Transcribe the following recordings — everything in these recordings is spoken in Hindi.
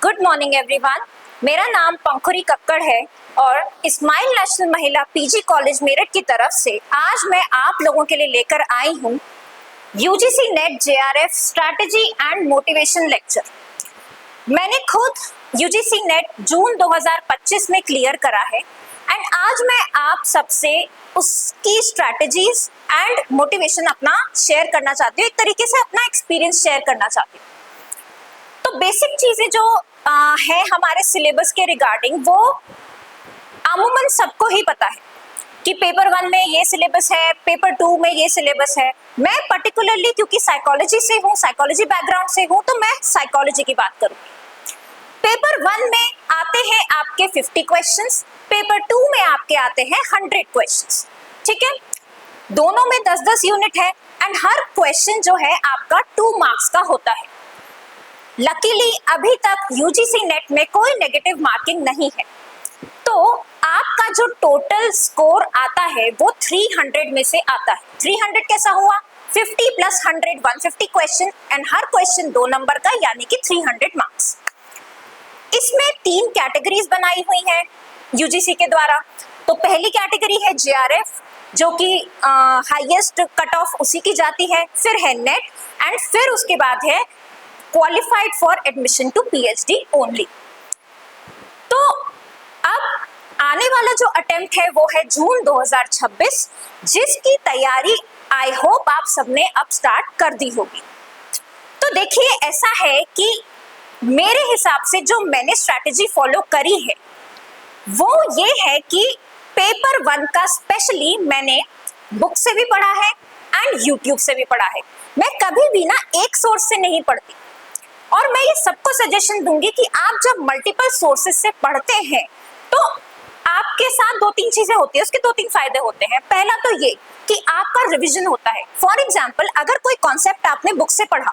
Good morning everyone. मेरा नाम पंखुरी कक्कड़ है और स्माइल नेशनल महिला पीजी कॉलेज मेरठ की तरफ से आज मैं आप लोगों के लिए लेकर आई हूँ UGC net JRF strategy and motivation lecture. मैंने खुद यूजीसी नेट जून 2025 में क्लियर करा है एंड आज मैं आप सबसे उसकी स्ट्रैटेजीज एंड मोटिवेशन अपना शेयर करना चाहती हूँ, एक तरीके से अपना एक्सपीरियंस शेयर करना चाहती हूँ। तो बेसिक चीजें जो है हमारे सिलेबस के रिगार्डिंग वो अमूमन सबको ही पता है कि पेपर 1 में ये सिलेबस है, पेपर 2 में ये सिलेबस है। मैं पर्टिकुलरली क्योंकि साइकोलॉजी से हूँ, साइकोलॉजी बैकग्राउंड से हूँ, तो मैं साइकोलॉजी की बात करूँगी। पेपर 1 में आते हैं आपके 50 क्वेश्चंस, पेपर 2 में आपके आते हैं 100 क्वेश्चंस। ठीक है, दोनों में 10-10 यूनिट है एंड हर क्वेश्चन जो है आपका 2 मार्क्स का होता है। लकीली अभी तक यूजीसी नेट में कोई नेगेटिव मार्किंग नहीं है, तो आपका जो टोटल स्कोर आता है वो 300 में से आता है। 300 कैसा हुआ? 50 plus 100 150 question and her question 2 number का, यानी कि 300 मार्क्स। इसमें 3 कैटेगरीज बनाई हुई हैं यूजीसी के द्वारा। तो पहली कैटेगरी है जेआरएफ, जो कि हाईएस्ट कट ऑफ उसी की जाती है, फिर है नेट एंड फिर उसके बाद है qualified for admission to PhD only. तो अब आने वाला जो अटेम्प्ट है वो है जून 2026, जिसकी तैयारी आई होप आप सबने अब स्टार्ट कर दी होगी। तो देखिए, ऐसा है कि मेरे हिसाब से जो मैंने स्ट्रैटेजी फॉलो करी है वो ये है कि पेपर 1 का स्पेशली मैंने बुक से भी पढ़ा है एंड यूट्यूब से भी पढ़ा है। मैं कभी भी ना एक सोर्स से नहीं पढ़ती और मैं ये सबको सजेशन दूंगी कि आप जब मल्टीपल सोर्सेज से पढ़ते हैं तो आपके साथ 2-3 चीजें होती है, उसके 2-3 फायदे होते हैं। पहला तो ये कि आपका रिवीजन होता है। फॉर एग्जाम्पल, अगर कोई कॉन्सेप्ट आपने बुक से पढ़ा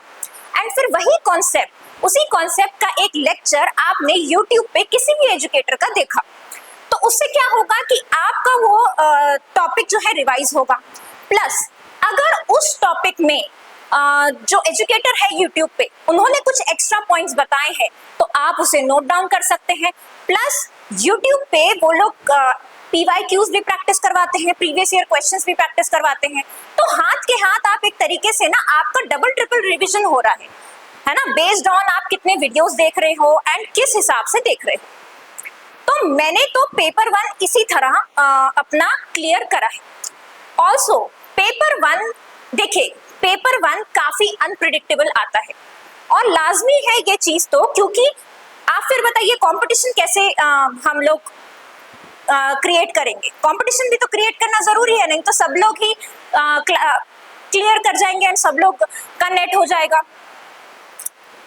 एंड फिर वही कॉन्सेप्ट, उसी कॉन्सेप्ट का एक लेक्चर आपने यूट्यूब पे किसी भी एजुकेटर का देखा, तो उससे क्या होगा कि आपका वो टॉपिक जो है रिवाइज होगा। प्लस अगर उस टॉपिक में जो एजुकेटर है यूट्यूब पे उन्होंने कुछ एक्स्ट्रा पॉइंट्स बताए हैं तो आप उसे नोट डाउन कर सकते हैं। प्लस यूट्यूब पे वो लोग पीवाईक्यूज भी प्रैक्टिस करवाते हैं, प्रीवियस ईयर क्वेश्चंस भी प्रैक्टिस करवाते हैं। तो हाथ के हाथ आप एक तरीके से ना आपका डबल ट्रिपल रिवीजन हो रहा है ना, बेस्ड ऑन आप कितने वीडियोस देख रहे हो एंड किस हिसाब से देख रहे हो। तो मैंने तो पेपर 1 इसी तरह अपना क्लियर करा है। ऑल्सो पेपर 1 देखिए, पेपर 1 काफी अनप्रिडिक्टेबल आता है और लाजमी है ये चीज, तो क्योंकि आप फिर बताइए कंपटीशन कैसे हम लोग क्रिएट करेंगे। कंपटीशन भी तो क्रिएट करना जरूरी है, नहीं तो सब लोग ही क्लियर कर जाएंगे एंड सब लोग का नेट हो जाएगा।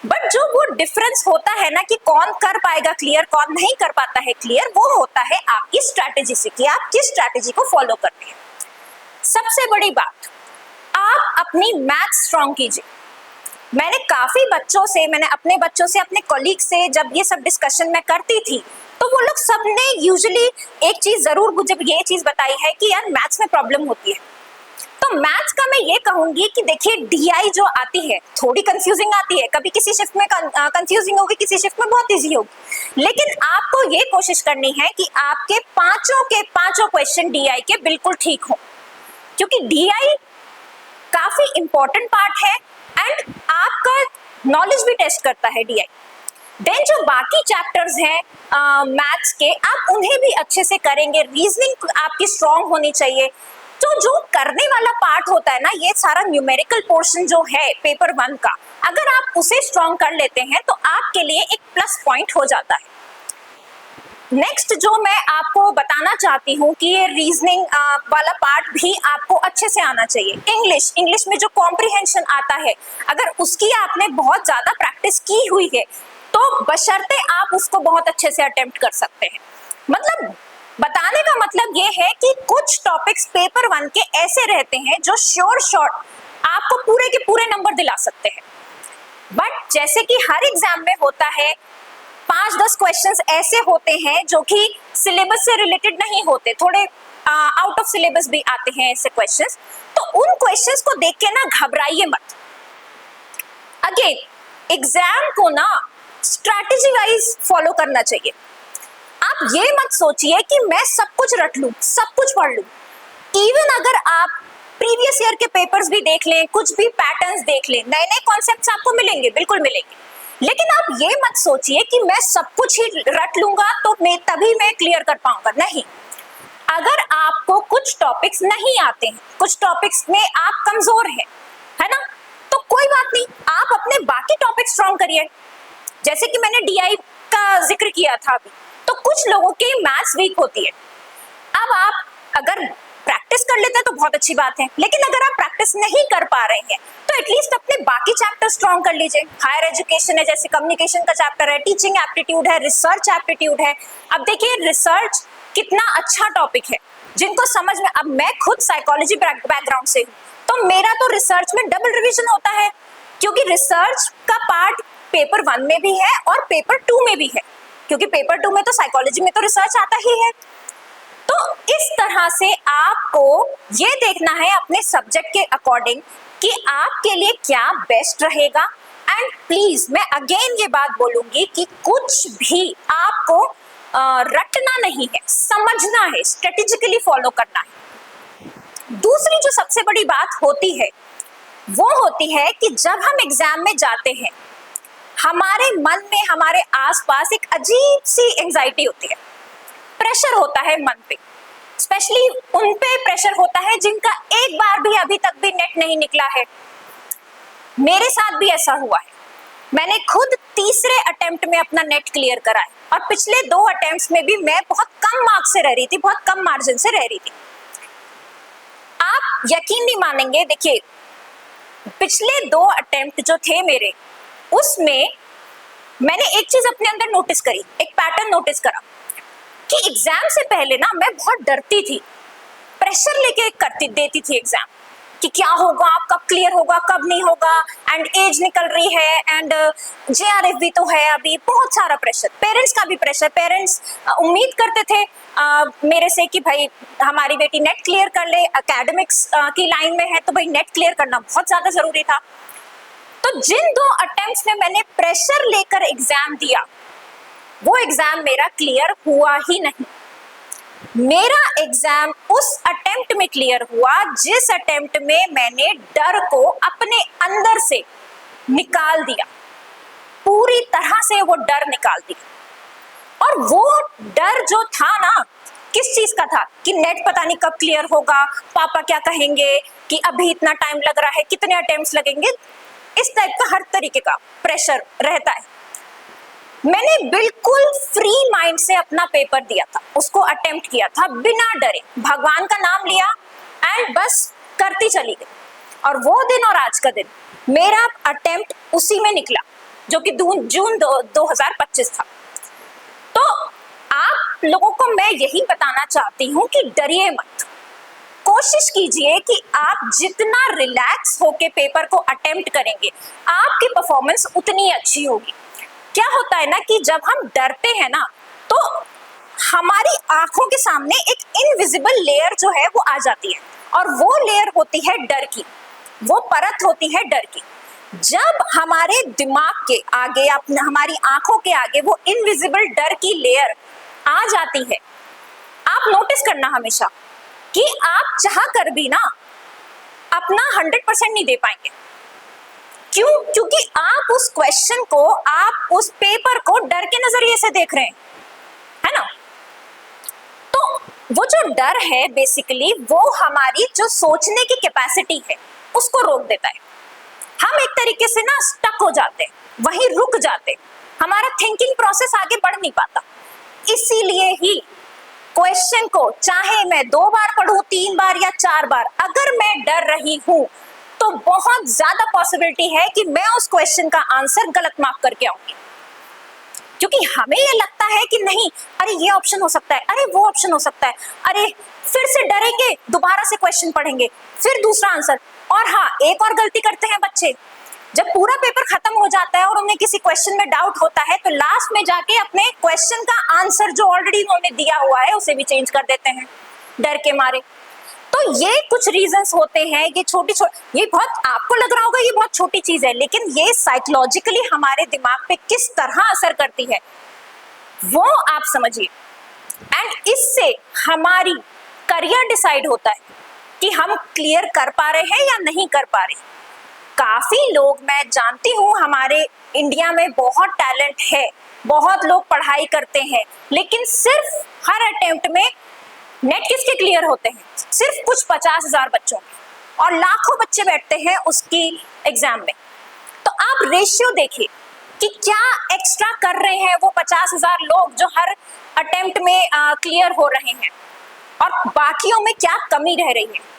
बट जो वो डिफरेंस होता है ना कि कौन कर पाएगा क्लियर, कौन नहीं कर पाता है क्लियर, वो होता है आपकी स्ट्रैटेजी से कि आप किस स्ट्रैटेजी को फॉलो करते हैं। सबसे बड़ी बात, आप अपनी मैथ स्ट्रॉन्ग कीजिए। मैंने अपने बच्चों से, अपने कॉलीग से जब ये सब डिस्कशन में करती थी तो वो लोग सब ने यूजुअली एक चीज जरूर मुझे ये चीज बताई है कि यार मैथ्स में प्रॉब्लम होती है। तो मैथ्स का मैं ये कहूंगी कि देखिए, डीआई जो आती है थोड़ी कंफ्यूजिंग आती है, कभी किसी शिफ्ट में कंफ्यूजिंग होगी, किसी शिफ्ट में बहुत इजी होगी, लेकिन आपको ये कोशिश करनी है कि आपके पांचों के पांचों क्वेश्चन डीआई के बिल्कुल ठीक हो, क्योंकि डीआई काफी इंपॉर्टेंट पार्ट है एंड आपका नॉलेज भी टेस्ट करता है डीआई। देन जो बाकी चैप्टर्स हैं मैथ्स के, आप उन्हें भी अच्छे से करेंगे। रीजनिंग आपकी स्ट्रांग होनी चाहिए। तो जो करने वाला पार्ट होता है ना, ये सारा न्यूमेरिकल पोर्शन जो है पेपर 1 का, अगर आप उसे स्ट्रांग कर लेते हैं तो आपके लिए एक प्लस पॉइंट हो जाता है। नेक्स्ट जो मैं आपको बताना चाहती हूँ कि ये रीजनिंग वाला पार्ट भी आपको अच्छे से आना चाहिए। इंग्लिश में जो कॉम्प्रिहेंशन आता है, अगर उसकी आपने बहुत ज्यादा प्रैक्टिस की हुई है तो बशर्ते आप उसको बहुत अच्छे से अटेम्प्ट कर सकते हैं। मतलब बताने का मतलब ये है कि कुछ टॉपिक्स पेपर 1 के ऐसे रहते हैं जो श्योर शॉट आपको पूरे के पूरे नंबर दिला सकते हैं। बट जैसे कि हर एग्जाम में होता है, 5-10 क्वेश्चंस ऐसे होते हैं जो कि सिलेबस से रिलेटेड नहीं होते, थोड़े आउट ऑफ सिलेबस भी आते हैं ऐसे क्वेश्चंस। तो उन क्वेश्चंस को देख के ना घबराइए मत। अगेन, एग्जाम को ना स्ट्रैटेजी वाइज फॉलो करना चाहिए। आप ये मत सोचिए कि मैं सब कुछ रट लूं, सब कुछ पढ़ लूं। इवन अगर आप प्रीवियस ईयर के पेपर्स भी देख लें, कुछ भी पैटर्न्स देख लें, नए नए कॉन्सेप्ट्स आपको मिलेंगे, बिल्कुल मिलेंगे। लेकिन आप ये मत सोचिए कि मैं सब कुछ ही रट लूंगा तो तभी मैं क्लियर कर पाऊंगा। नहीं, अगर आपको कुछ टॉपिक्स नहीं आते हैं, कुछ टॉपिक्स में आप कमजोर हैं, है ना, तो कोई बात नहीं, आप अपने बाकी टॉपिक स्ट्रॉन्ग करिए। जैसे कि मैंने डीआई का जिक्र किया था अभी, तो कुछ लोगों की मैथ्स वीक होती है। अब आप अगर प्रैक्टिस कर लेते हैं तो बहुत अच्छी बात है, लेकिन अगर आप प्रैक्टिस नहीं कर पा रहे हैं तो एटलीस्ट अपने बाकी चैप्टर स्ट्रॉन्ग कर लीजिए। हायर एजुकेशन है, जैसे कम्युनिकेशन का चैप्टर है, टीचिंग एप्टीट्यूड है, रिसर्च एप्टीट्यूड है। अब देखिए रिसर्च कितना अच्छा टॉपिक है, जिनको समझ में, अब मैं खुद साइकोलॉजी बैकग्राउंड से हूँ, तो मेरा तो रिसर्च में डबल रिवीजन होता है, क्योंकि रिसर्च का पार्ट पेपर 1 में भी है और पेपर 2 में भी है, क्योंकि पेपर 2 में तो साइकोलॉजी में तो रिसर्च आता ही है। तो इस तरह से आपको ये देखना है अपने सब्जेक्ट के अकॉर्डिंग कि आपके लिए क्या बेस्ट रहेगा। एंड प्लीज मैं अगेन ये बात बोलूंगी कि कुछ भी आपको रटना नहीं है, समझना है, स्ट्रेटेजिकली फॉलो करना है। दूसरी जो सबसे बड़ी बात होती है वो होती है कि जब हम एग्जाम में जाते हैं, हमारे मन में, हमारे आसपास एक अजीब सी एंजाइटी होती है, प्रेशर होता है मन पे। स्पेशली उन पे प्रेशर होता है जिनका एक बार भी अभी तक भी नेट नहीं निकला है। मेरे साथ भी ऐसा हुआ है। मैंने खुद तीसरे अटेम्प्ट में अपना नेट क्लियर करा है, और पिछले 2 अटेम्प्ट्स में भी मैं बहुत कम मार्क्स से रह रही थी, बहुत कम मार्जिन से रह रही थी। आप यकीन नहीं मानेंगे, देखिए पिछले 2 अटेम्प्ट जो थे मेरे, उसमें मैंने एक चीज अपने अंदर नोटिस करी, एक पैटर्न नोटिस करा कि एग्जाम से पहले ना मैं बहुत डरती थी, प्रेशर लेके देती थी एग्जाम कि क्या होगा, कब क्लियर होगा, कब नहीं होगा, एंड एज निकल रही है, एंड जेआरएफ भी तो है, अभी बहुत सारा प्रेशर, पेरेंट्स का भी प्रेशर। पेरेंट्स उम्मीद करते थे मेरे से कि भाई हमारी बेटी नेट क्लियर कर ले, एकेडमिक्स की लाइन में है तो भाई नेट क्लियर करना बहुत ज्यादा जरूरी था। तो जिन 2 अटेम्प्ट्स में मैंने प्रेशर लेकर एग्जाम दिया, वो एग्जाम मेरा क्लियर हुआ ही नहीं। मेरा एग्जाम उस अटेम्प्ट में क्लियर हुआ जिस अटेम्प्ट में मैंने डर को अपने अंदर से निकाल दिया, पूरी तरह से वो डर निकाल दिया। और वो डर जो था ना, किस चीज का था कि नेट पता नहीं कब क्लियर होगा, पापा क्या कहेंगे, कि अभी इतना टाइम लग रहा है, कितने अटेम्प्ट्स लगेंगे, इस टाइप का हर तरीके का प्रेशर रहता है। मैंने बिल्कुल फ्री माइंड से अपना पेपर दिया था, उसको अटेम्प्ट किया था बिना डरे, भगवान का नाम लिया एंड बस करती चली गई। और वो दिन और आज का दिन मेरा अटेम्प्ट उसी में निकला, जो कि जून 2025 था। तो आप लोगों को मैं यही बताना चाहती हूँ कि डरिए मत, कोशिश कीजिए कि आप जितना रिलैक्स होके पेपर को अटेम्प्ट करेंगे, आपकी परफॉर्मेंस उतनी अच्छी होगी। क्या होता है ना कि जब हम डरते हैं ना, तो हमारी आंखों के सामने एक इनविजिबल लेयर जो है वो आ जाती है, और वो लेयर होती है डर की, वो परत होती है डर की। जब हमारे दिमाग के आगे, हमारी आंखों के आगे वो इनविजिबल डर की लेयर आ जाती है, आप नोटिस करना हमेशा कि आप चाह कर भी ना अपना 100% नहीं दे पाएंगे। क्यों? क्योंकि आप उस क्वेश्चन को, आप उस पेपर को डर के नजरिए से देख रहे हैं, है ना। तो वो जो डर है बेसिकली, वो हमारी जो सोचने की कैपेसिटी है उसको रोक देता है। हम एक तरीके से ना स्टक हो जाते हैं, वहीं रुक जाते हैं, हमारा थिंकिंग प्रोसेस आगे बढ़ नहीं पाता। इसीलिए ही क्वेश्चन को चाहे मैं 2 बार पढ़ूं, 3 बार या 4 बार, अगर मैं डर रही हूं तो बहुत ज्यादा पॉसिबिलिटी है कि मैं उस क्वेश्चन का आंसर गलत मार्क करके आऊंगी। क्योंकि हमें ये लगता है कि नहीं, अरे ये ऑप्शन हो सकता है, अरे वो ऑप्शन हो सकता है, अरे फिर से डरेंगे, दोबारा से क्वेश्चन पढ़ेंगे, फिर दूसरा आंसर। और हाँ, एक और गलती करते हैं बच्चे, जब पूरा पेपर खत्म हो जाता है और उन्हें किसी क्वेश्चन में डाउट होता है, तो लास्ट में जाके अपने क्वेश्चन का आंसर जो ऑलरेडी उन्होंने दिया हुआ है उसे भी चेंज कर देते हैं डर के मारे। तो ये कुछ रीजंस होते हैं, ये ये बहुत, आपको लग रहा होगा ये बहुत छोटी चीज है, लेकिन ये साइकोलॉजिकली हमारे दिमाग पे किस तरह असर करती है वो आप समझिए। एंड इससे हमारी करियर डिसाइड होता है कि हम क्लियर कर पा रहे हैं या नहीं कर पा रहे। काफी लोग, मैं जानती हूँ हमारे इंडिया में बहुत टैलेंट है, बहुत लोग पढ़ाई करते हैं, लेकिन सिर्फ हर अटेम्प्ट में नेट किसके क्लियर होते हैं? सिर्फ कुछ 50,000 बच्चों के, और लाखों बच्चे बैठते हैं उसकी एग्जाम में। तो आप रेशियो देखिए कि क्या एक्स्ट्रा कर रहे हैं वो 50,000 लोग जो हर अटेम्प्ट में क्लियर हो रहे हैं, और बाकियों में क्या कमी रह रही है।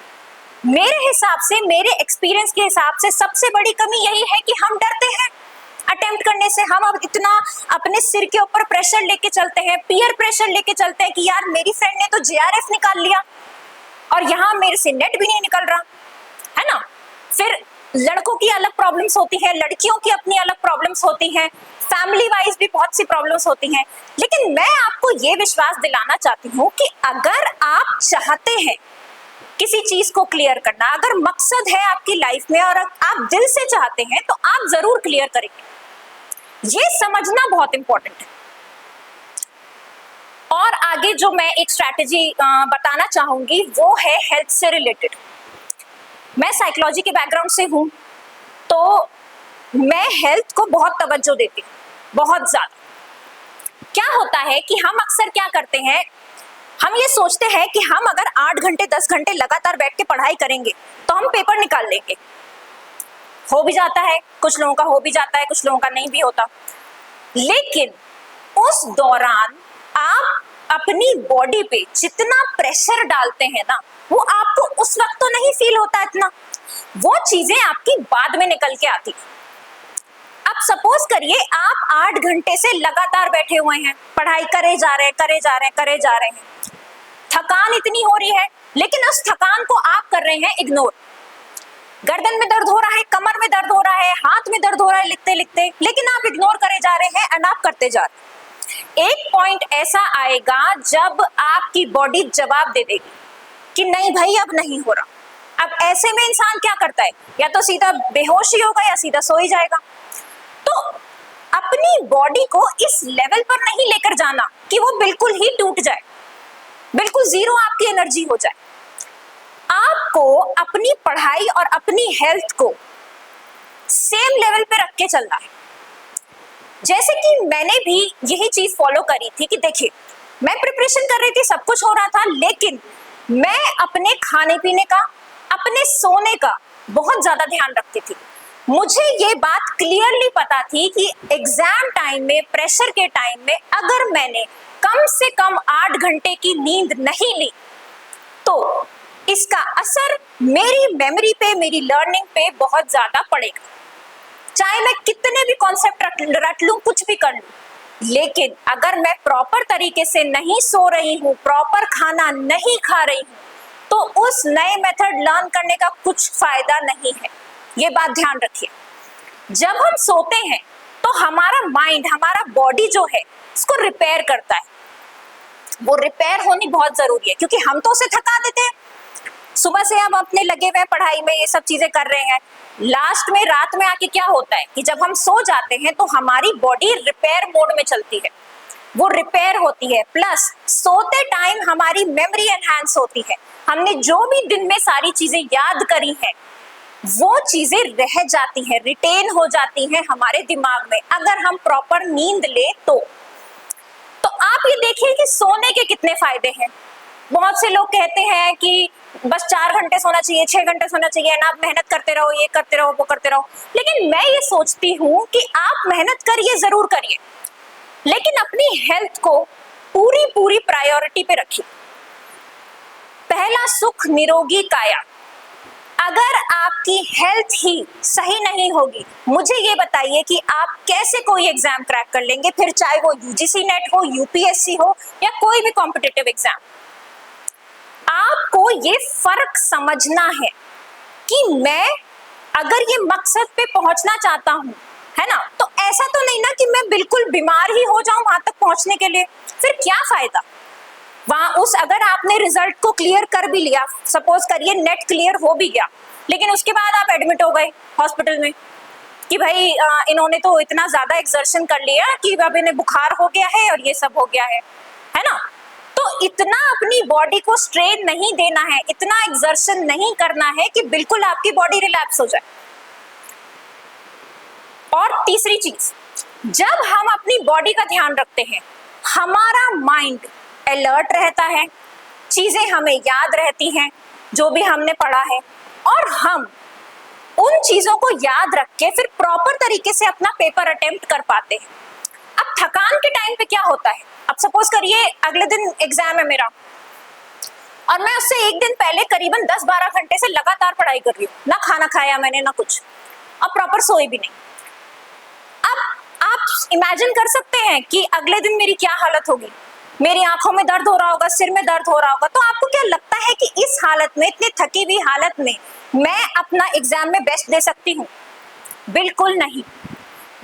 मेरे हिसाब से, मेरे एक्सपीरियंस के हिसाब से सबसे बड़ी कमी यही है कि हम डरते हैं अटेम्प्ट करने से। हम अब इतना अपने सिर के ऊपर प्रेशर लेके चलते हैं, पीयर प्रेशर लेके चलते हैं कि यार मेरी फ्रेंड ने तो जेआरएफ निकाल लिया और यहाँ मेरे से नेट भी नहीं निकल रहा है ना। फिर लड़कों की अलग प्रॉब्लम्स होती है, लड़कियों की अपनी अलग प्रॉब्लम्स होती हैं, फैमिली वाइज भी बहुत सी प्रॉब्लम्स होती हैं। लेकिन मैं आपको ये विश्वास दिलाना चाहती हूँ कि अगर आप चाहते हैं किसी चीज को क्लियर करना, अगर मकसद है आपकी लाइफ में और आप दिल से चाहते हैं, तो आप जरूर क्लियर करेंगे। ये समझना बहुत इंपॉर्टेंट है। और आगे जो मैं एक स्ट्रैटेजी बताना चाहूंगी वो है हेल्थ से रिलेटेड। मैं साइकोलॉजी के बैकग्राउंड से हूं, तो मैं हेल्थ को बहुत तवज्जो देती हूँ, बहुत ज्यादा। क्या होता है कि हम अक्सर क्या करते हैं, हम ये सोचते हैं कि हम अगर 8 घंटे 10 घंटे लगातार बैठ के पढ़ाई करेंगे तो हम पेपर निकाल लेंगे। हो भी जाता है, कुछ लोगों का हो भी जाता है, कुछ लोगों का नहीं भी होता। लेकिन उस दौरान आप अपनी बॉडी पे जितना प्रेशर डालते हैं ना, वो आपको उस वक्त तो नहीं फील होता इतना, वो चीजें आपकी बाद में निकल के आती। अब सपोज करिए आप 8 घंटे से लगातार बैठे हुए हैं, पढ़ाई करे जा रहे हैं, थकान इतनी हो रही है, लेकिन उस थकान को आप कर रहे हैं इग्नोर। गर्दन में दर्द हो रहा है, कमर में दर्द हो रहा है, हाथ में दर्द हो रहा है लिखते लिखते, लेकिन आप इग्नोर करे जा रहे हैं एंड आप करते जा रहे हैं। एक पॉइंट ऐसा आएगा जब आपकी बॉडी जवाब दे देगी कि नहीं भाई अब नहीं हो रहा। अब ऐसे में इंसान क्या करता है, या तो सीधा बेहोश ही होगा या सीधा सो ही जाएगा। तो अपनी बॉडी को इस लेवल पर नहीं लेकर जाना कि वो बिल्कुल ही टूट जाए, बिल्कुल जीरो आपकी एनर्जी हो जाए। आपको अपनी पढ़ाई और अपनी हेल्थ को सेम लेवल पे रख के चलना है। जैसे कि मैंने भी यही चीज फॉलो करी थी कि देखिए, मैं प्रिपरेशन कर रही थी, सब कुछ हो रहा था, लेकिन मैं अपने खाने पीने का, अपने सोने का बहुत ज्यादा ध्यान रखती थी। मुझे ये बात क्लियरली पता थी कि एग्जाम टाइम में, प्रेशर के टाइम में अगर मैंने कम से कम 8 घंटे की नींद नहीं ली तो इसका असर मेरी मेमोरी पे, मेरी लर्निंग पे बहुत ज्यादा पड़ेगा। चाहे मैं कितने भी कॉन्सेप्ट रट लूं, कुछ भी कर लूं, लेकिन अगर मैं प्रॉपर तरीके से नहीं सो रही हूं, प्रॉपर खाना नहीं खा रही हूं, तो उस नए मेथड लर्न करने का कुछ फायदा नहीं है। ये बात ध्यान रखिए। जब हम सोते हैं तो हमारा माइंड, हमारा बॉडी जो है, इसको रिपेयर करता है। वो रिपेयर होनी बहुत जरूरी है, क्योंकि हम तो उसे थका देते हैं। सुबह से हम अपने लगे हुए पढ़ाई में, ये सब चीजें कर रहे हैं, लास्ट में रात में आके क्या होता है कि जब हम सो जाते हैं तो हमारी बॉडी रिपेयर मोड में चलती है, वो रिपेयर होती है। प्लस सोते टाइम हमारी मेमोरी एनहांस होती है। हमने जो भी दिन में सारी चीजें याद करी हैं, वो चीजें रह जाती हैं, रिटेन हो जाती हैं हमारे दिमाग में, अगर हम प्रॉपर नींद ले तो आप ये देखिए कि सोने के कितने फायदे हैं। बहुत से लोग कहते हैं कि बस 4 घंटे सोना चाहिए, 6 घंटे सोना चाहिए ना, आप मेहनत करते रहो, ये करते रहो, वो करते रहो। लेकिन मैं ये सोचती हूँ कि आप मेहनत करिए, जरूर करिए, लेकिन अपनी हेल्थ को पूरी प्रायोरिटी पे रखिए। पहला सुख निरोगी काया। अगर आपकी हेल्थ ही सही नहीं होगी, मुझे ये बताइए कि आप कैसे कोई एग्जाम क्रैक कर लेंगे, फिर चाहे वो यूजीसी नेट हो, यूपीएससी हो, या कोई भी कॉम्पिटिटिव एग्जाम। आपको ये फर्क समझना है कि मैं अगर ये मकसद पे पहुंचना चाहता हूं, है ना, तो ऐसा तो नहीं ना कि मैं बिल्कुल बीमार ही हो जाऊं वहां तक पहुंचने के लिए, फिर क्या फायदा। वहां उस अगर आपने रिजल्ट को क्लियर कर भी लिया, सपोज करिए नेट क्लियर हो भी गया, लेकिन उसके बाद आप एडमिट हो गए हॉस्पिटल में कि भाई इन्होंने तो इतना ज्यादा एक्सर्शन कर लिया कि अब इन्हें बुखार हो गया है और ये सब हो गया है ना। तो इतना अपनी बॉडी को स्ट्रेन नहीं देना है, इतना एक्सर्शन नहीं करना है कि बिल्कुल आपकी बॉडी रिलैक्स हो जाए। और तीसरी चीज, जब हम अपनी बॉडी का ध्यान रखते हैं, हमारा माइंड अलर्ट रहता है, चीजें हमें याद रहती हैं जो भी हमने पढ़ा है, और हम उन चीजों को याद रख के फिर प्रॉपर तरीके से अपना पेपर अटेम्प्ट कर पाते हैं। अब थकान के टाइम पे क्या होता है, अब सपोज करिए अगले दिन एग्जाम है मेरा और मैं उससे एक दिन पहले करीबन 10-12 घंटे से लगातार पढ़ाई कर रही हूँ, ना खाना खाया मैंने ना कुछ, और प्रॉपर सोई भी नहीं। अब आप इमेजिन कर सकते हैं कि अगले दिन मेरी क्या हालत होगी, मेरी आंखों में दर्द हो रहा होगा, सिर में दर्द हो रहा होगा। तो आपको क्या लगता है कि इस हालत में, इतनी थकी हुई हालत में मैं अपना एग्जाम में बेस्ट दे सकती हूँ? बिल्कुल नहीं,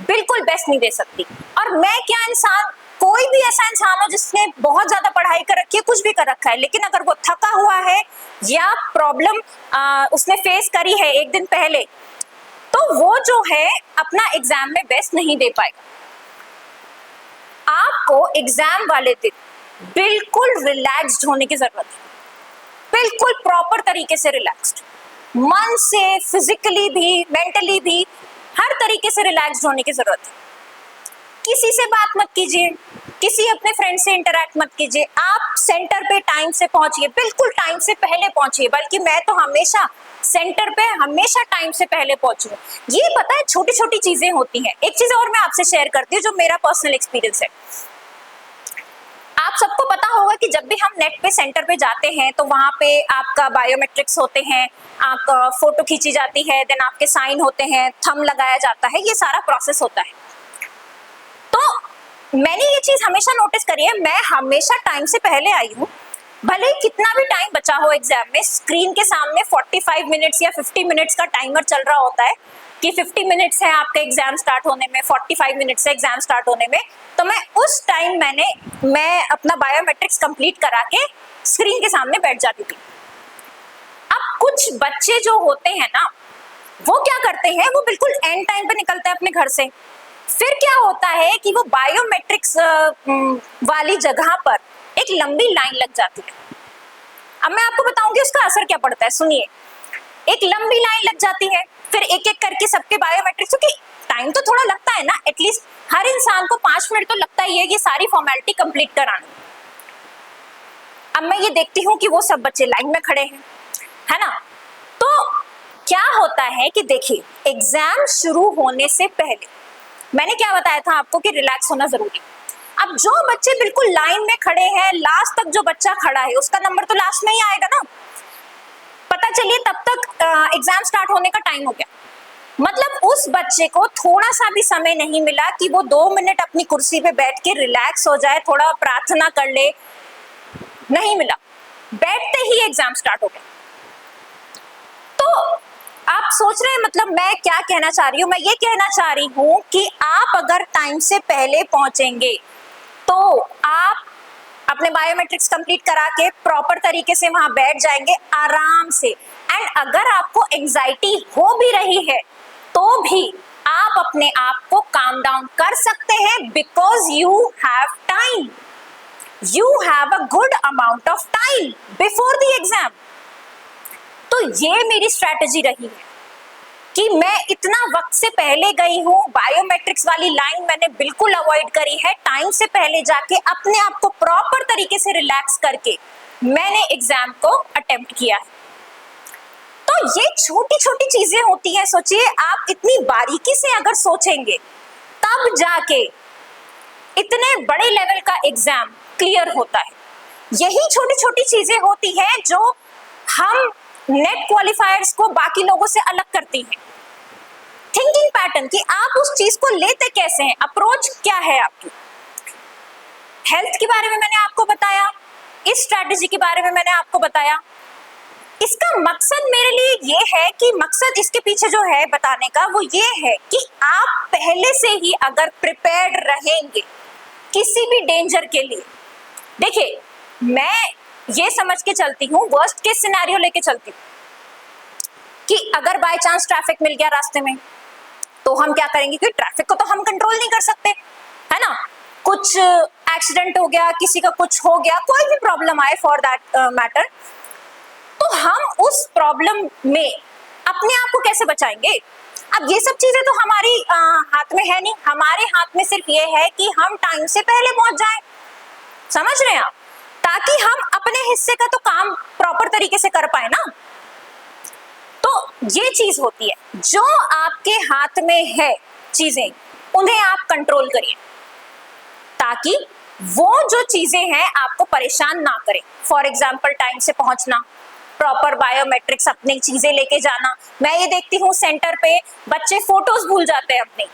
बिल्कुल बेस्ट नहीं दे सकती। और मैं क्या इंसान, कोई भी ऐसा इंसान हो जिसने बहुत ज्यादा पढ़ाई कर रखी है, कुछ भी कर रखा है, लेकिन अगर वो थका हुआ है या प्रॉब्लम उसने फेस करी है एक दिन पहले, तो वो जो है अपना एग्जाम में बेस्ट नहीं दे पाएगा। आपको एग्जाम वाले दिन बिल्कुल रिलैक्स्ड होने की जरूरत है, बिल्कुल प्रॉपर तरीके से रिलैक्स्ड, मन से, फिजिकली भी, मेंटली भी, हर तरीके से रिलैक्स्ड होने की जरूरत है। किसी से बात मत कीजिए, किसी अपने फ्रेंड से इंटरेक्ट मत कीजिए, आप सेंटर पे टाइम से पहुंचिए, बिल्कुल टाइम से पहले पहुंचिए, बल्कि मैं तो हमेशा सेंटर पे हमेशा टाइम से पहले पहुंचूं। ये पता है छोटी छोटी चीजें होती हैं। एक चीज और मैं आपसे शेयर करती हूँ जो मेरा पर्सनल एक्सपीरियंस है। आप सबको पता होगा कि जब भी हम नेट पे सेंटर पे जाते हैं तो वहां पे आपका बायोमेट्रिक्स होते हैं, आपका फोटो खींची जाती है, देन आपके साइन होते हैं, थंब लगाया जाता है, ये सारा प्रोसेस होता है। तो मैंने ये चीज हमेशा नोटिस करी है, मैं हमेशा टाइम से पहले आई हूँ, भले कितना भी टाइम बचा हो एग्जाम में, स्क्रीन के सामने 45 मिनट्स या 50 मिनट्स का टाइमर चल रहा होता है कि 50 मिनट्स है आपका एग्जाम स्टार्ट होने में, 45 मिनट्स है एग्जाम स्टार्ट होने में, तो मैं उस टाइम मैं अपना बायोमेट्रिक्स कंप्लीट करा के स्क्रीन के सामने बैठ जाती थी। अब कुछ बच्चे जो होते हैं ना, वो क्या करते हैं, वो बिल्कुल एंड टाइम पे निकलते हैं अपने घर से। फिर क्या होता है कि वो बायोमेट्रिक्स वाली जगह पर एक लंबी लाइन लग जाती है। अब मैं आपको बताऊंगी उसका असर क्या पड़ता है, सुनिए। एक लंबी लाइन लग जाती है, फिर एक एक करके सबके बायोमेट्रिक्स, क्योंकि टाइम तो थोड़ा लगता है ना, एटलीस्ट हर इंसान को 5 मिनट तो लगता ही है ये सारी फॉर्मेलिटी कंप्लीट कराने। अब मैं ये देखती हूँ कि वो सब बच्चे लाइन में खड़े हैं, है ना। तो क्या होता है कि देखिए, एग्जाम शुरू होने से पहले मैंने क्या बताया था आपको कि रिलैक्स होना जरूरी। अब जो बच्चे बिल्कुल लाइन में खड़े हैं, लास्ट तक जो बच्चा खड़ा है उसका नंबर तो लास्ट में ही आएगा ना। पता चलिए तब तक एग्जाम स्टार्ट होने का टाइम हो गया, मतलब उस बच्चे को थोड़ा सा भी समय नहीं मिला कि वो 2 मिनट अपनी कुर्सी पे बैठ के रिलैक्स हो जाए, थोड़ा प्रार्थना कर ले, नहीं मिला, बैठते ही एग्जाम स्टार्ट हो गया। तो आप सोच रहे हैं मतलब मैं क्या कहना चाह रही हूँ, मैं ये कहना चाह रही हूँ कि आप अगर टाइम से पहले पहुंचेंगे तो आप अपने बायोमेट्रिक्स कंप्लीट करा के प्रॉपर तरीके से वहां बैठ जाएंगे आराम से। एंड अगर आपको एंजाइटी हो भी रही है तो भी आप अपने आप को काम डाउन कर सकते हैं, because you have time, you have a good amount of time before the exam. तो ये मेरी स्ट्रैटेजी रही है कि मैं इतना वक्त से पहले गई हूँ, बायोमेट्रिक्स वाली लाइन मैंने बिल्कुल अवॉइड करी है, टाइम से पहले जाके अपने आप को प्रॉपर तरीके से रिलैक्स करके मैंने एग्जाम को अटेम्प्ट किया है। तो ये छोटी छोटी चीजें होती हैं, सोचिए आप इतनी बारीकी से अगर सोचेंगे तब जाके इतने बड़े लेवल का एग्जाम क्लियर होता है। यही छोटी छोटी चीजें होती हैं जो हम नेट क्वालिफायर्स को बाकी लोगों से अलग करती हैं। थिंकिंग पैटर्न कि आप उस चीज को लेते कैसे हैं, अप्रोच क्या है आपकी। हेल्थ के बारे में मैंने आपको बताया, इस स्ट्रैटेजी के बारे में मैंने आपको बताया। इसका मकसद मेरे लिए ये है कि मकसद इसके पीछे जो है बताने का वो ये है कि आप पहले से ही अगर प्रिपेयर्ड रहेंगे किसी भी डेंजर के लिए। देखिए मैं ये समझ के चलती हूँ, वर्स्ट केस सिनेरियो लेके चलती हूँ कि अगर बाय चांस ट्रैफिक मिल गया रास्ते में तो हम क्या करेंगे, क्योंकि ट्रैफिक को तो हम कंट्रोल नहीं कर सकते, है ना। कुछ एक्सीडेंट हो गया, किसी का कुछ हो गया, कोई भी प्रॉब्लम आए फॉर दैट मैटर, तो हम उस प्रॉब्लम में अपने आप को कैसे बचाएंगे। अब ये सब चीजें तो हमारी हाथ में है नहीं, हमारे हाथ में सिर्फ ये है कि हम टाइम से पहले पहुंच जाएं, समझ रहे हैं आप, ताकि हम अपने हिस्से का तो काम प्रॉपर तरीके से कर पाए ना। तो ये चीज होती है, जो आपके हाथ में है चीजें उन्हें आप कंट्रोल करिए, ताकि वो जो चीजें हैं आपको परेशान ना करें। फॉर एग्जाम्पल टाइम से पहुंचना, प्रॉपर बायोमेट्रिक्स अपनी चीजें लेके जाना। मैं ये देखती हूँ सेंटर पे बच्चे फोटोज भूल जाते हैं, अपनी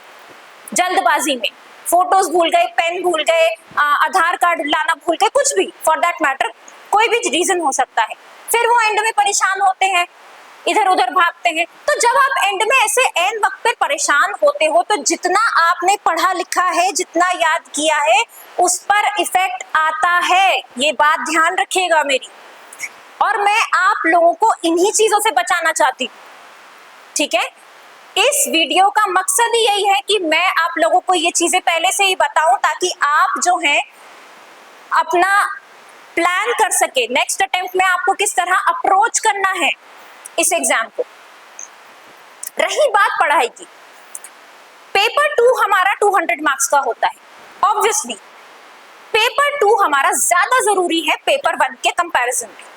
जल्दबाजी में फोटोज भूल गए, पेन भूल गए, आधार कार्ड लाना भूल गए, कुछ भी फॉर दैट मैटर, कोई भी रीजन हो सकता है। फिर वो एंड में परेशान होते हैं, इधर उधर भागते हैं। तो जब आप एंड में ऐसे एंड वक्त पे परेशान होते हो तो जितना आपने पढ़ा लिखा है, जितना याद किया है, उस पर इफेक्ट आता है। ये बात ध्यान रखिएगा मेरी, और मैं आप लोगों को इन्हीं चीजों से बचाना चाहती हूँ, ठीक है। इस वीडियो का मकसद ही यही है कि मैं आप लोगों को ये चीजें पहले से ही बताऊं, ताकि आप जो हैं अपना प्लान कर सके, नेक्स्ट अटेम्प्ट में आपको किस तरह अप्रोच करना है इस एग्जाम को। रही बात पढ़ाई की, पेपर 2 हमारा 200 मार्क्स का होता है। ऑब्वियसली पेपर 2 हमारा ज्यादा जरूरी है पेपर 1 के कंपैरिजन में।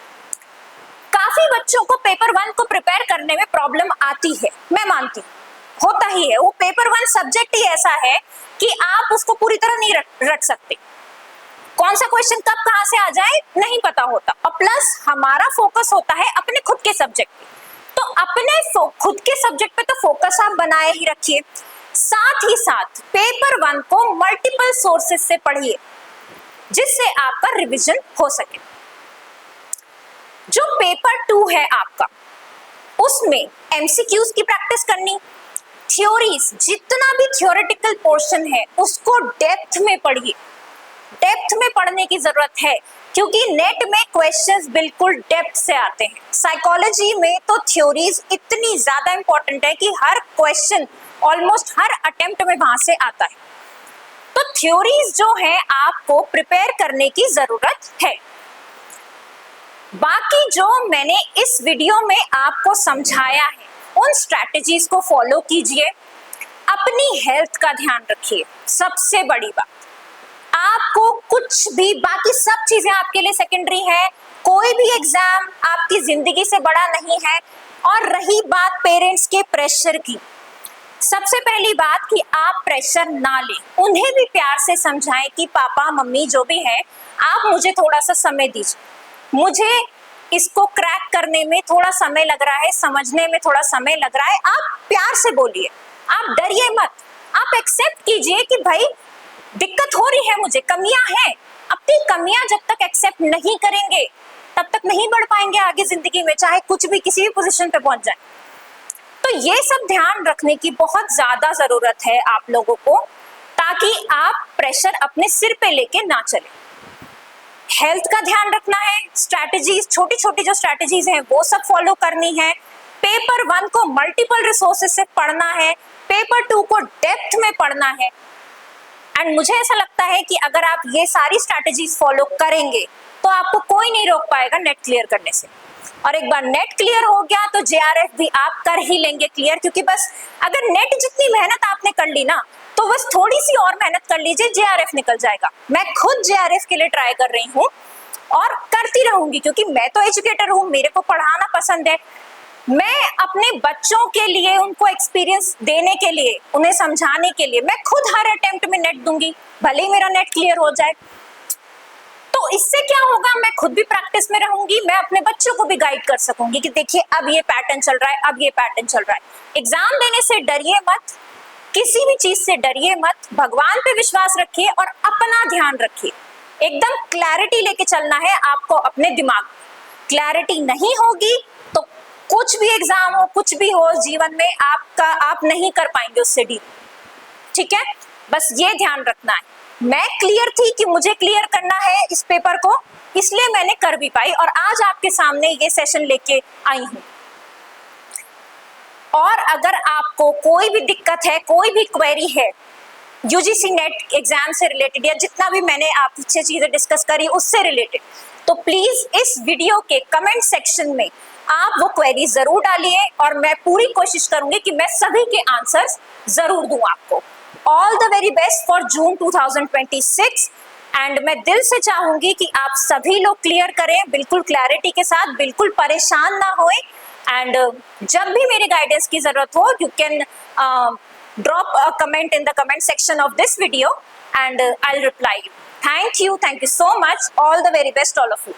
काफी बच्चों को पेपर 1 को प्रिपेयर करने में प्रॉब्लम आती है, मैं मानती हूँ, होता ही है। वो पेपर 1 सब्जेक्ट ही ऐसा है कि आप उसको पूरी तरह नहीं रट सकते। कौन सा क्वेश्चन कब कहां से आ जाए नहीं पता होता, और प्लस हमारा फोकस होता है अपने खुद के सब्जेक्ट पे। तो अपने खुद के सब्जेक्ट पे तो फोकस आप बनाए ही रखिए, साथ ही साथ पेपर 1 को मल्टीपल सोर्सेज से पढ़िए, जिससे आपका रिवीजन हो सके। जो पेपर 2 है आपका, उसमें एमसीक्यूज की प्रैक्टिस करनी, थ्योरीज, जितना भी थ्योरेटिकल पोर्शन है उसको डेप्थ में पढ़िए। डेप्थ में पढ़ने की जरूरत है, क्योंकि नेट में क्वेश्चंस बिल्कुल डेप्थ से आते हैं। साइकोलॉजी में तो थ्योरीज इतनी ज्यादा इंपॉर्टेंट है कि हर क्वेश्चन ऑलमोस्ट हर अटेम्प्ट में वहां से आता है। तो थ्योरीज जो है आपको प्रिपेयर करने की जरूरत है। बाकी जो मैंने इस वीडियो में आपको समझाया है, उन स्ट्रैटेजीज को फॉलो कीजिए। अपनी हेल्थ का ध्यान रखिए, सबसे बड़ी बात। आपको कुछ भी, बाकी सब चीजें आपके लिए सेकेंडरी है, कोई भी एग्जाम आपकी जिंदगी से बड़ा नहीं है। और रही बात पेरेंट्स के प्रेशर की, सबसे पहली बात कि आप प्रेशर ना लें, उन्हें भी प्यार से समझाएं कि पापा मम्मी जो भी है, आप मुझे थोड़ा सा समय दीजिए, मुझे इसको क्रैक करने में थोड़ा समय लग रहा है, समझने में थोड़ा समय लग रहा है। आप प्यार से बोलिए, आप डरिए मत, आप एक्सेप्ट कीजिए कि भाई दिक्कत हो रही है, मुझे कमियां हैं। अपनी कमियां जब तक एक्सेप्ट नहीं करेंगे तब तक नहीं बढ़ पाएंगे आगे जिंदगी में, चाहे कुछ भी किसी भी पोजीशन पे पहुंच जाए। तो ये सब ध्यान रखने की बहुत ज्यादा जरूरत है आप लोगों को, ताकि आप प्रेशर अपने सिर पे लेके ना चले। हेल्थ का ध्यान रखना है, स्ट्रैटेजीज, छोटी छोटी जो स्ट्रैटेजीज हैं वो सब फॉलो करनी है। पेपर 1 को मल्टीपल रिसोर्सेज से पढ़ना है, पेपर 2 को डेप्थ में पढ़ना है। एंड मुझे ऐसा लगता है कि अगर आप ये सारी स्ट्रैटेजीज फॉलो करेंगे तो आपको कोई नहीं रोक पाएगा नेट क्लियर करने से। और एक बार नेट क्लियर हो गया तो जेआरएफ भी आप कर ही लेंगे क्लियर, क्योंकि बस अगर नेट जितनी मेहनत आपने कर ली ना, तो बस थोड़ी सी और मेहनत कर लीजिए, जेआरएफ निकल जाएगा। मैं खुद जेआरएफ के लिए ट्राई कर रही हूँ और करती रहूंगी, क्योंकि मैं तो एजुकेटर हूँ, मेरे को पढ़ाना पसंद है। मैं अपने बच्चों के लिए, उनको एक्सपीरियंस देने के लिए, उन्हें समझाने के लिए मैं खुद हर अटेम्प्ट में नेट दूंगी, भले ही मेरा नेट क्लियर हो जाए। तो इससे क्या होगा, मैं खुद भी प्रैक्टिस में रहूंगी, मैं अपने बच्चों को भी गाइड कर सकूंगी कि देखिए अब ये पैटर्न चल रहा है, अब ये पैटर्न चल रहा है। एग्जाम देने से डरिए मत, किसी भी चीज से डरिए मत, भगवान पे विश्वास रखिए और अपना ध्यान रखिए। एकदम क्लैरिटी लेके चलना है आपको अपने दिमाग। क्लैरिटी नहीं होगी तो कुछ भी एग्जाम हो, कुछ भी हो जीवन में, आप नहीं कर पाएंगे उससे डील। ठीक है, बस ये ध्यान रखना है। मैं क्लियर थी कि मुझे क्लियर करना है इस पेपर को, इसलिए मैंने कर भी पाई और आज आपके सामने ये सेशन लेके आई हूँ। और अगर आपको कोई भी दिक्कत है, कोई भी क्वेरी है यूजीसी नेट एग्जाम से रिलेटेड या जितना भी मैंने आपसे चीजें डिस्कस करी उससे रिलेटेड, तो प्लीज इस वीडियो के कमेंट सेक्शन में आप वो क्वेरी जरूर डालिए और मैं पूरी कोशिश करूंगी कि मैं सभी के आंसर्स जरूर दूं आपको। All the very best for June 2026 and मैं दिल से चाहूंगी कि आप सभी लोग क्लियर करें बिल्कुल क्लैरिटी के साथ, बिल्कुल परेशान ना होए। एंड जब भी मेरे गाइडेंस की जरूरत हो, you can drop a comment in the comment section of this video and I'll reply you. Thank you so much. All the very best, all of you.